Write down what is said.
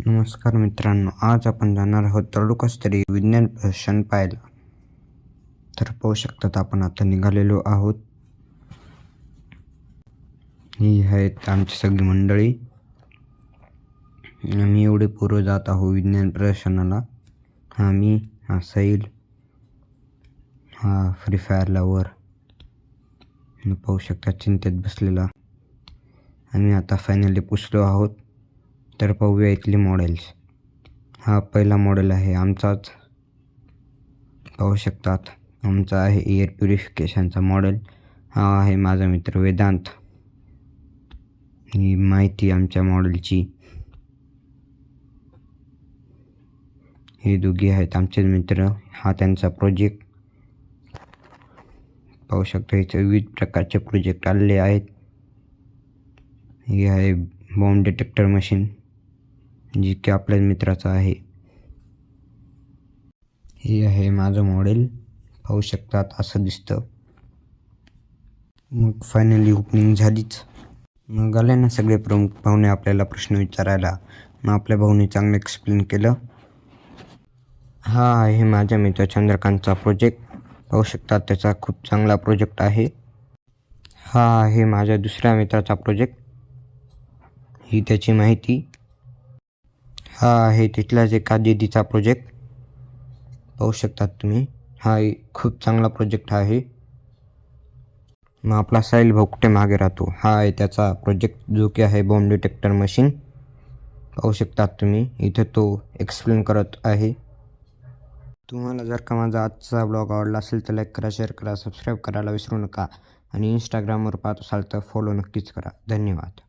नमस्कार मित्रांनो, आज आपण जाणार आहोत तालुकास्तरीय विज्ञान प्रदर्शन पाहायला. तर पाहू शकतात आपण आता निघालेलो आहोत. ही आहेत आमची सगळी मंडळी. आम्ही एवढे पूर्व जात आहोत विज्ञान प्रदर्शनाला. हा मी, हा सैल, हा फ्री फायर लवर, पाहू शकता चिंतेत बसलेला. आम्ही आता फायनली पोचलो आहोत. तर पाहूया इथली मॉडेल्स. हा पहिला मॉडेल आहे आमचाच, पाहू शकतात. आमचा आहे एअर प्युरिफिकेशनचा मॉडेल. हा आहे माझा मित्र वेदांत. ही माहिती आमच्या मॉडेलची. हे दोघे आहेत आमचे मित्र. हा त्यांचा प्रोजेक्ट. पाहू शकता इथे विविध प्रकारचे प्रोजेक्ट आलेले आहेत. हे आहे बॉम्ब डिटेक्टर मशीन, जी की आपल्या मित्राचं आहे. हे आहे माझं मॉडेल. पाहू शकतात असं दिसतं. मग फायनली ओपनिंग झालीच. मग आले ना सगळे प्रमुख पाहुणे आपल्याला प्रश्न विचारायला. मग आपल्या भाऊने चांगलं एक्सप्लेन केलं. हा आहे माझ्या मित्र चंद्रकांतचा प्रोजेक्ट. पाहू शकतात त्याचा खूप चांगला प्रोजेक्ट आहे. हा आहे माझ्या दुसऱ्या मित्राचा प्रोजेक्ट. ही त्याची माहिती. हा आहे तिथलाच एका दीदीचा प्रोजेक्ट. पाहू शकतात तुम्ही. हा खूप चांगला प्रोजेक्ट आहे. मग आपला साहिल भाऊ कुठे मागे राहतो. हा आहे त्याचा प्रोजेक्ट, जो की आहे बॉम्ब डिटेक्टर मशीन. पाहू शकतात तुम्ही इथे तो एक्सप्लेन करत आहे. तुम्हाला जर का माझा आजचा ब्लॉग आवडला असेल तर लाईक करा, शेअर करा, सबस्क्राईब करायला विसरू नका. आणि इंस्टाग्रामवर पाहत असाल तर फॉलो नक्कीच करा. धन्यवाद.